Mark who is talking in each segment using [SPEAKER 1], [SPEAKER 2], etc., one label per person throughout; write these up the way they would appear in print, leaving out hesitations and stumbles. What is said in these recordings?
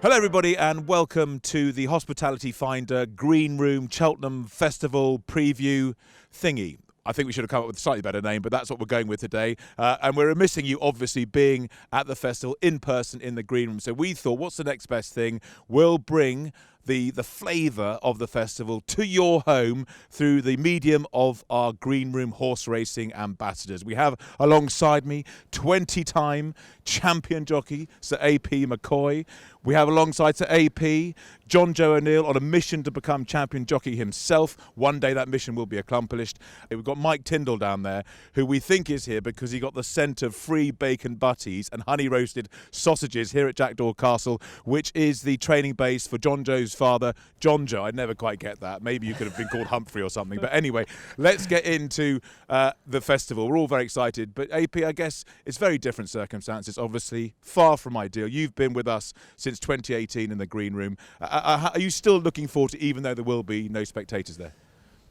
[SPEAKER 1] Hello everybody and welcome to the Hospitality Finder Green Room Cheltenham Festival preview thingy. I think we should have come up with a slightly better name, but that's what we're going with today. And we're missing you, obviously, being at the festival in person in the green room. So we thought, what's the next best thing? We'll bring the flavour of the festival to your home through the medium of our green room horse racing ambassadors. We have alongside me 20-time champion jockey Sir AP McCoy. We have alongside Sir AP Jonjo O'Neill on a mission to become champion jockey himself. One day that mission will be accomplished. We've got Mike Tindall down there, who we think is here because he got the scent of free bacon butties and honey roasted sausages here at Jackdaw Castle, which is the training base for Jonjo's father, Jonjo. I never quite get that. Maybe you could have been called Humphrey or something. But anyway, let's get into the festival. We're all very excited. But AP, I guess it's very different circumstances, obviously. Far from ideal. You've been with us since 2018 in the green room. Are you still looking forward to, even though there will be no spectators there?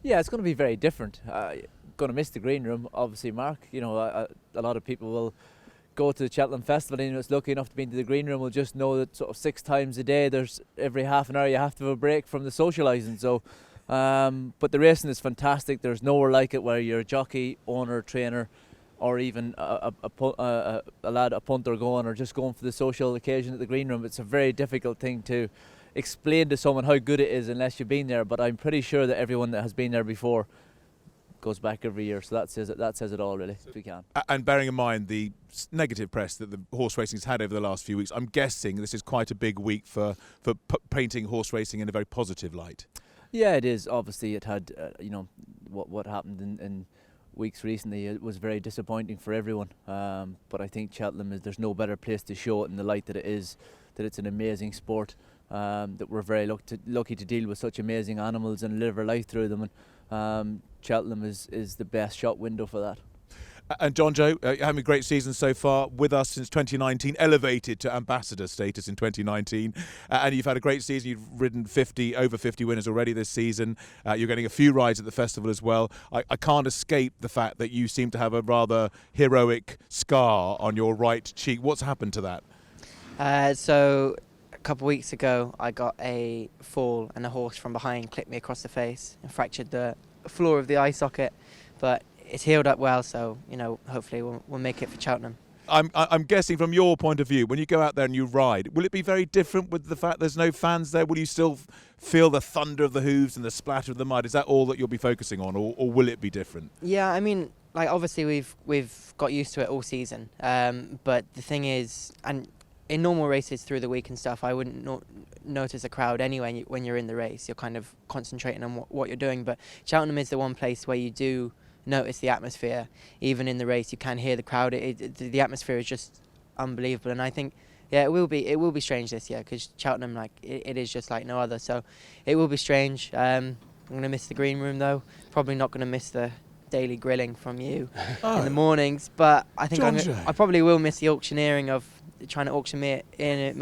[SPEAKER 2] Yeah, it's going to be very different. Going to miss the green room, obviously, Mark. You know, a lot of people will go to the Cheltenham Festival and it's lucky enough to be into the green room will just know that sort of 6 times a day, there's every half an hour you have to have a break from the socialising. So, but the racing is fantastic. There's nowhere like it where you're a jockey, owner, trainer, or even a lad, a punter going or just going for the social occasion at the green room. It's a very difficult thing to explain to someone how good it is unless you've been there, but I'm pretty sure that everyone that has been there before goes back every year, so that says it all, really, if we can. And
[SPEAKER 1] bearing in mind the negative press that the horse racing has had over the last few weeks, I'm guessing this is quite a big week for painting horse racing in a very positive light.
[SPEAKER 2] Yeah, it is. Obviously it had you know, what happened in weeks recently, it was very disappointing for everyone, but I think Cheltenham there's no better place to show it in the light that it is, that it's an amazing sport, that we're very lucky to deal with such amazing animals and live our life through them, and Cheltenham is the best shop window for that.
[SPEAKER 1] And Jonjo, having a great season so far with us since 2019, elevated to ambassador status in 2019, and you've had a great season. You've ridden over 50 winners already this season. You're getting a few rides at the festival as well. I can't escape the fact that you seem to have a rather heroic scar on your right cheek. What's happened to that?
[SPEAKER 3] So a couple of weeks ago I got a fall and a horse from behind clipped me across the face and fractured the floor of the eye socket, but it's healed up well, so you know, hopefully we'll make it for Cheltenham.
[SPEAKER 1] I'm guessing from your point of view, when you go out there and you ride, will it be very different with the fact there's no fans there? Will you still feel the thunder of the hooves and the splatter of the mud? Is that all that you'll be focusing on, or will it be different?
[SPEAKER 3] Yeah, I mean, like obviously we've got used to it all season, but the thing is, and in normal races through the week and stuff, I wouldn't notice a crowd anyway. When you're in the race, you're kind of concentrating on what you're doing. But Cheltenham is the one place where you do notice the atmosphere. Even in the race, you can hear the crowd. The atmosphere is just unbelievable. And I think, yeah, it will be strange this year because Cheltenham, like it is just like no other. So it will be strange. I'm going to miss the green room though. Probably not going to miss the daily grilling from you in the mornings. But I think I probably will miss the auctioneering of trying to auction me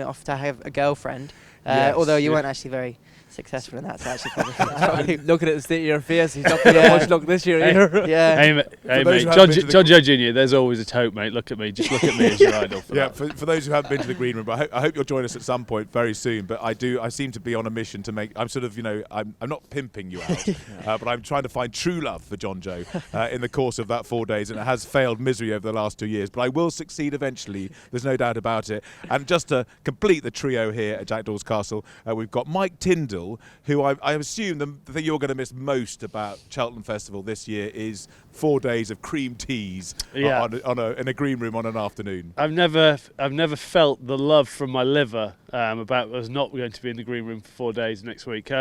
[SPEAKER 3] off to have a girlfriend.
[SPEAKER 1] Yes,
[SPEAKER 3] although you weren't actually very successful in that, so actually probably
[SPEAKER 2] looking at the state of your face, he's not putting much luck this year either.
[SPEAKER 3] Yeah.
[SPEAKER 4] Hey mate, Jonjo Jr, there's always a hope, mate. Look at me, just look at me as your idol.
[SPEAKER 1] For those who haven't been to the green room, but I hope you'll join us at some point very soon. But I seem to be on a mission to make. I'm sort of, you know, I'm not pimping you out, but I'm trying to find true love for Jonjo in the course of that 4 days, and it has failed misery over the last 2 years. But I will succeed eventually. There's no doubt about it. And just to complete the trio here at Jackdaw's Castle, we've got Mike Tindall, who I assume the thing you're going to miss most about Cheltenham Festival this year is 4 days of cream teas in a green room on an afternoon.
[SPEAKER 4] I've never felt the love from my liver about us not going to be in the green room for 4 days next week.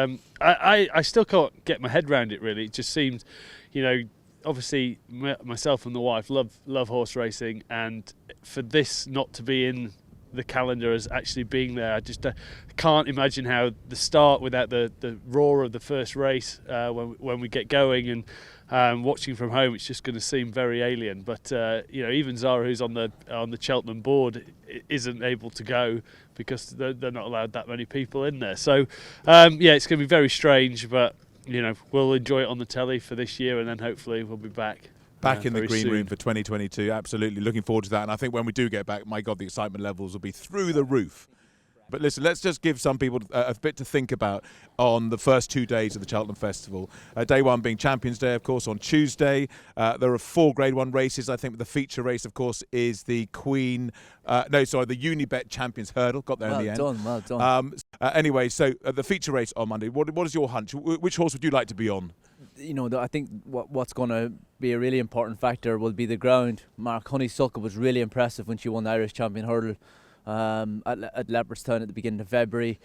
[SPEAKER 4] I still can't get my head around it, really. It just seems, you know, obviously myself and the wife love horse racing, and for this not to be in the calendar as actually being there, I just can't imagine how the start without the roar of the first race when we get going, and watching from home, it's just going to seem very alien. But you know, even Zara, who's on the Cheltenham board, isn't able to go because they're not allowed that many people in there. So yeah, it's going to be very strange, but you know, we'll enjoy it on the telly for this year, and then hopefully we'll be back
[SPEAKER 1] in the green room for 2022. Absolutely looking forward to that. And I think when we do get back, my God, the excitement levels will be through the roof. But listen, let's just give some people a bit to think about on the first 2 days of the Cheltenham Festival. Day one being Champions Day, of course, on Tuesday. There are 4 Grade 1 races. I think the feature race, of course, is the the Unibet Champions Hurdle. Got there in the end.
[SPEAKER 2] Well done.
[SPEAKER 1] Anyway, so the feature race on Monday. What is your hunch? Which horse would you like to be on?
[SPEAKER 2] You know, I think what's going to be a really important factor will be the ground. Mark Honeysuckle was really impressive when she won the Irish Champion Hurdle at Leopardstown at the beginning of February.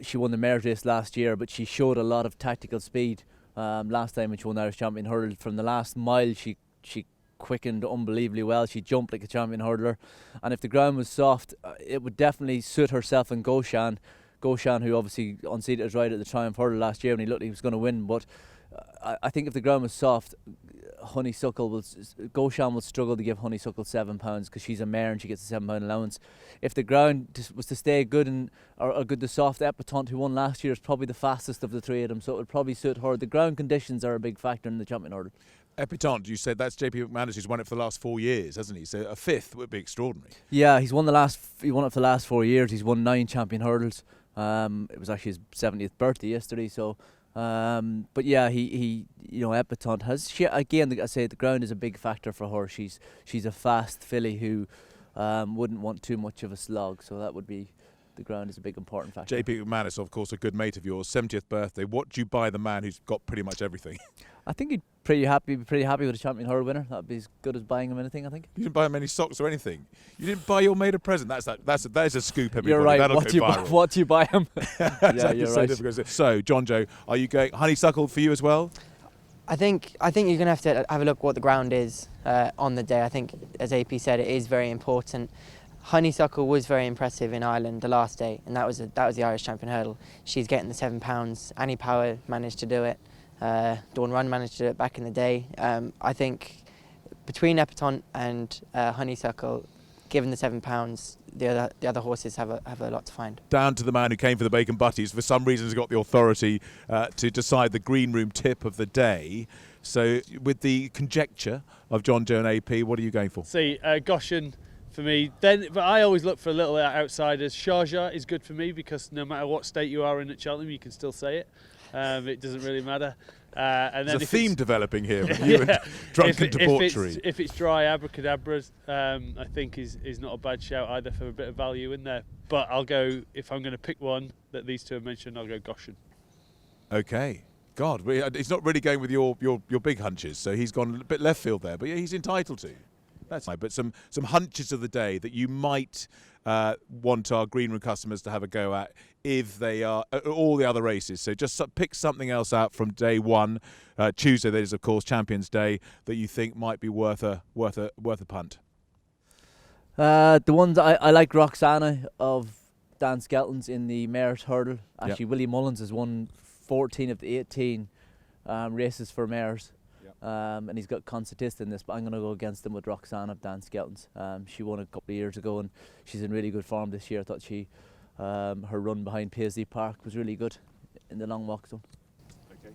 [SPEAKER 2] She won the Merit Race last year, but she showed a lot of tactical speed last time when she won the Irish Champion Hurdle. From the last mile, she quickened unbelievably well. She jumped like a champion hurdler, and if the ground was soft, it would definitely suit herself and Goshan, who obviously unseated his ride at the Triumph Hurdle last year when he looked like he was going to win. But I think if the ground was soft, Goshan will struggle to give Honeysuckle £7 because she's a mare and she gets a £7 allowance. If the ground was to stay good or good to soft, Epatante, who won last year, is probably the fastest of the 3 of them, so it would probably suit her. The ground conditions are a big factor in the champion hurdle.
[SPEAKER 1] Epatante, you said that's JP McManus, who's won it for the last 4 years, hasn't he? So a 5th would be extraordinary.
[SPEAKER 2] Yeah, he won it for the last 4 years. He's won 9 champion hurdles. It was actually his 70th birthday yesterday, so. But yeah, he Epatante has. Again, I say the ground is a big factor for her. She's a fast filly who wouldn't want too much of a slog, so that would be. The ground is a big important factor.
[SPEAKER 1] JP McManus, of course, a good mate of yours, 70th birthday. What do you buy the man who's got pretty much everything?
[SPEAKER 2] I think he'd be pretty happy with a champion hurdle winner. That'd be as good as buying him anything, I think.
[SPEAKER 1] You didn't buy him any socks or anything. You didn't buy your mate a present. That is a scoop, everybody.
[SPEAKER 2] You're right.
[SPEAKER 1] That'll
[SPEAKER 2] What do you buy him? Yeah, you're right.
[SPEAKER 1] So, Jonjo, are you going Honeysuckle for you as well?
[SPEAKER 3] I think you're going to have to have a look what the ground is on the day. I think, as AP said, it is very important. Honeysuckle was very impressive in Ireland the last day, and that was the Irish Champion Hurdle. She's getting the £7. Annie Power managed to do it. Dawn Run managed to do it back in the day. I think between Epatante and Honeysuckle, given the £7, the other horses have a lot to find.
[SPEAKER 1] Down to the man who came for the bacon butties. For some reason, has got the authority to decide the green room tip of the day. So, with the conjecture of Jonjo and AP, what are you going for?
[SPEAKER 4] See, Goshen. For me, but I always look for a little outsiders. Sharjah is good for me because no matter what state you are in at Cheltenham, you can still say it. It doesn't really matter. And
[SPEAKER 1] There's
[SPEAKER 4] then
[SPEAKER 1] a theme developing here with you and drunken debauchery.
[SPEAKER 4] If it's dry abracadabras, I think is not a bad shout either for a bit of value in there. But I'll go, if I'm going to pick one that these two have mentioned, I'll go Goshen.
[SPEAKER 1] Okay. God, he's not really going with your big hunches, so he's gone a bit left field there. But yeah, he's entitled to. That's right. But some hunches of the day that you might want our green room customers to have a go at if they are at all the other races. So just pick something else out from day one. Tuesday, that is of course Champions Day, that you think might be worth a punt.
[SPEAKER 2] The ones I like, Roxana of Dan Skelton's in the Merit Hurdle. Actually,
[SPEAKER 1] Yep.
[SPEAKER 2] Willie Mullins has won 14 of the 18 races for mares. And he's got Concertista in this, but I'm going to go against him with Roxanne of Dan Skelton's. She won a couple of years ago and she's in really good form this year. I thought her run behind Paisley Park was really good in the long walk zone.
[SPEAKER 1] Okay.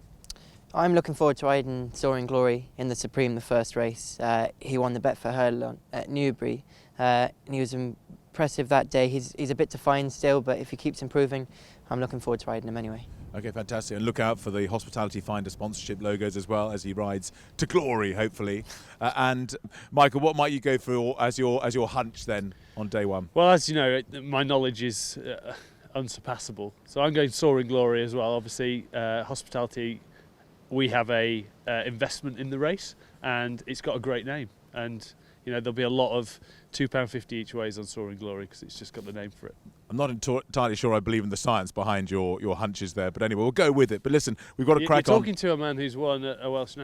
[SPEAKER 3] I'm looking forward to riding Soaring Glory in the Supreme, the first race. He won the Betfair Hurdle at Newbury, and he was impressive that day. He's a bit to find still, but if he keeps improving, I'm looking forward to riding him anyway.
[SPEAKER 1] Okay, fantastic. And look out for the Hospitality Finder sponsorship logos as well as he rides to glory, hopefully. And Michael, what might you go for as your hunch then on day one?
[SPEAKER 4] Well, as you know, my knowledge is unsurpassable. So I'm going Soaring Glory as well. Obviously, Hospitality, we have a investment in the race, and it's got a great name. And there'll be a lot of £2.50 each ways on Soaring Glory because it's just got the name for it.
[SPEAKER 1] I'm not entirely sure I believe in the science behind your hunches there, but anyway, we'll go with it. But listen, we've got to crack on.
[SPEAKER 4] You're talking to a man who's won a Welsh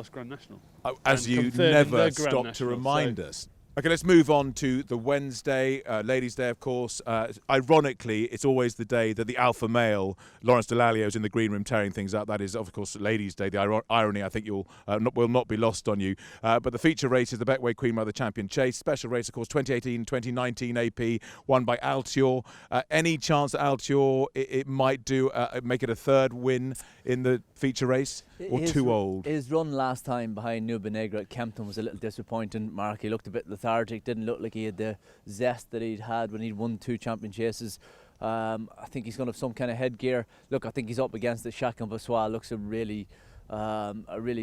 [SPEAKER 4] Grand National.
[SPEAKER 1] As you never stop to remind us. Okay, let's move on to the Wednesday, Ladies' Day, of course. Ironically, it's always the day that the alpha male, Lawrence Dallaglio, is in the green room tearing things up. That is, of course, Ladies' Day. The irony, I think, will not be lost on you. But the feature race is the Betway Queen Mother Champion Chase. Special race, of course, 2018-2019 AP, won by Altior. Any chance that Altior it might make it a third win in the feature race? Or too old?
[SPEAKER 2] His run last time behind Nuba Negra at Kempton was a little disappointing, Mark. He looked a bit lethargic, didn't look like he had the zest that he'd had when he'd won 2 champion chases. I think he's going to have some kind of headgear. Look, I think he's up against the Chacun Passois. Looks a really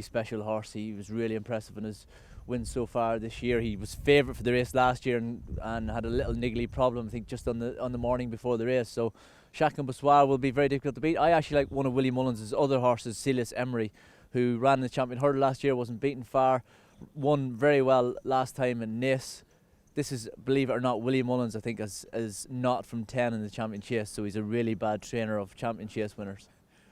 [SPEAKER 2] special horse. He was really impressive in his wins so far this year. He was favourite for the race last year and had a little niggly problem, I think, just on the morning before the race. So Chacun Passois will be very difficult to beat. I actually like one of Willie Mullins' other horses, Celius Emery, who ran the Champion Hurdle last year, wasn't beaten far, won very well last time in Nice. This is, believe it or not, Willie Mullins, I think, is not from 10 in the Champion Chase, so he's a really bad trainer of Champion Chase winners.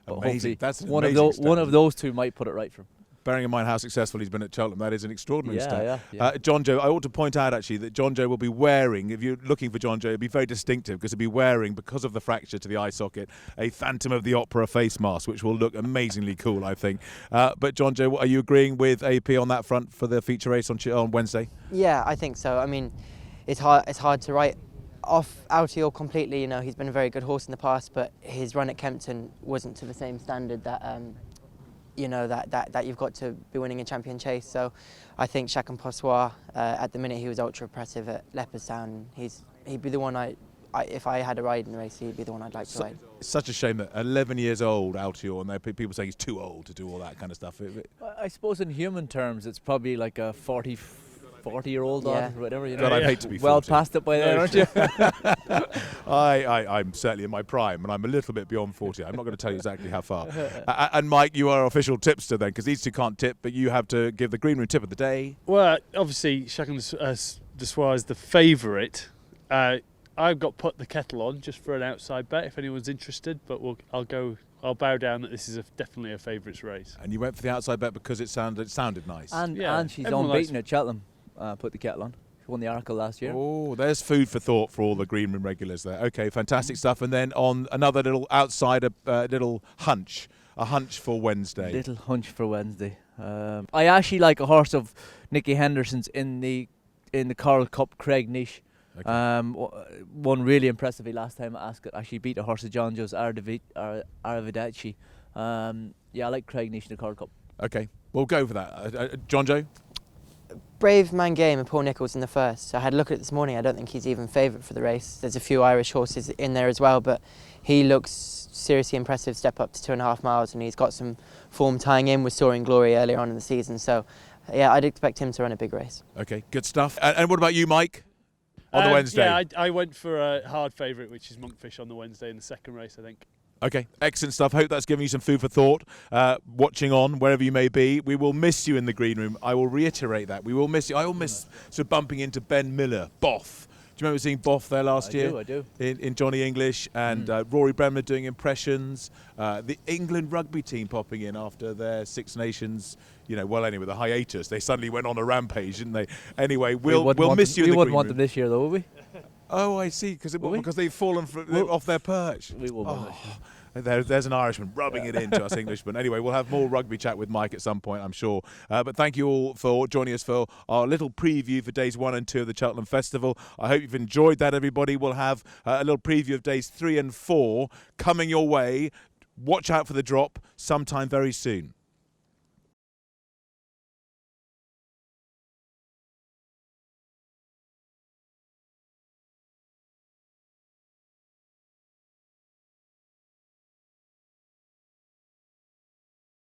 [SPEAKER 1] Amazing. That's an
[SPEAKER 2] one of those two might put it right for him.
[SPEAKER 1] Bearing in mind how successful he's been at Cheltenham, that is an extraordinary stat.
[SPEAKER 2] Yeah.
[SPEAKER 1] Jonjo, I ought to point out actually that Jonjo will be wearing, if you're looking for Jonjo, it'll be very distinctive because he'll be wearing, because of the fracture to the eye socket, a Phantom of the Opera face mask, which will look amazingly cool, I think. But Jonjo, are you agreeing with AP on that front for the feature race on Wednesday?
[SPEAKER 3] Yeah, I think so. I mean, it's hard to write off Altior completely. You know, he's been a very good horse in the past, but his run at Kempton wasn't to the same standard that that you've got to be winning a Champion Chase. So I think Chacun Passois, at the minute, he was ultra impressive at Leopardstown. He'd be the one if I had a ride in the race, he'd be the one I'd like to ride.
[SPEAKER 1] It's such a shame that 11 years old Altior, and there are people saying he's too old to do all that kind of stuff.
[SPEAKER 2] I suppose in human terms, it's probably like a 40-year-old
[SPEAKER 3] Yeah.
[SPEAKER 2] or whatever. You know,
[SPEAKER 1] God, I'd hate to be 40.
[SPEAKER 2] well past it by then, aren't you?
[SPEAKER 1] I'm certainly in my prime, and I'm a little bit beyond 40. I'm not going to tell you exactly how far. And Mike, you are official tipster then, because these two can't tip, but you have to give the green room tip of the day.
[SPEAKER 4] Well, obviously, Chacun Passois is the favourite. I've got Put the Kettle On just for an outside bet if anyone's interested, but I'll bow down that this is definitely a favourites race.
[SPEAKER 1] And you went for the outside bet because it sounded nice.
[SPEAKER 2] And she's
[SPEAKER 4] everyone
[SPEAKER 2] unbeaten
[SPEAKER 4] likes-
[SPEAKER 2] at Cheltenham. Put the Kettle On. She won the Oracle last year.
[SPEAKER 1] Oh, there's food for thought for all the green room regulars there. Okay, fantastic stuff. And then on another little outsider, little hunch, a hunch for Wednesday.
[SPEAKER 2] Little hunch for Wednesday. I actually like a horse of Nicky Henderson's in the Coral Cup, Craig Niche.
[SPEAKER 1] Okay.
[SPEAKER 2] Won really impressively last time at Ascot. Actually beat a horse of Jonjo's, Aravidaci. I like Craig Niche in the Coral Cup.
[SPEAKER 1] Okay, we'll go for that. Jonjo?
[SPEAKER 3] Brave Man Game and Paul Nicholls in the first. I had a look at it this morning. I don't think he's even favourite for the race. There's a few Irish horses in there as well, but he looks seriously impressive. Step up to 2.5 miles, and he's got some form tying in with Soaring Glory earlier on in the season. So, yeah, I'd expect him to run a big race.
[SPEAKER 1] Okay, good stuff. And what about you, Mike? On the Wednesday?
[SPEAKER 4] Yeah, I went for a hard favourite, which is Monkfish on the Wednesday in the second race, I think.
[SPEAKER 1] Okay, excellent stuff. Hope that's given you some food for thought. Watching on, wherever you may be, we will miss you in the green room. I will reiterate that. We will miss you. I will miss sort of bumping into Ben Miller, Boff. Do you remember seeing Boff there last year?
[SPEAKER 2] I do.
[SPEAKER 1] In Johnny English and Rory Bremner doing impressions. The England rugby team popping in after their Six Nations, anyway, the hiatus. They suddenly went on a rampage, didn't they? Anyway, we'll miss you in the green room.
[SPEAKER 2] We wouldn't want them this year, though, would we?
[SPEAKER 1] Oh, I see, because they've fallen off their perch.
[SPEAKER 2] We will win.
[SPEAKER 1] There's an Irishman rubbing it into us Englishmen. Anyway, we'll have more rugby chat with Mike at some point, I'm sure. But thank you all for joining us for our little preview for days 1 and 2 of the Cheltenham Festival. I hope you've enjoyed that, everybody. We'll have a little preview of days 3 and 4 coming your way. Watch out for the drop sometime very soon.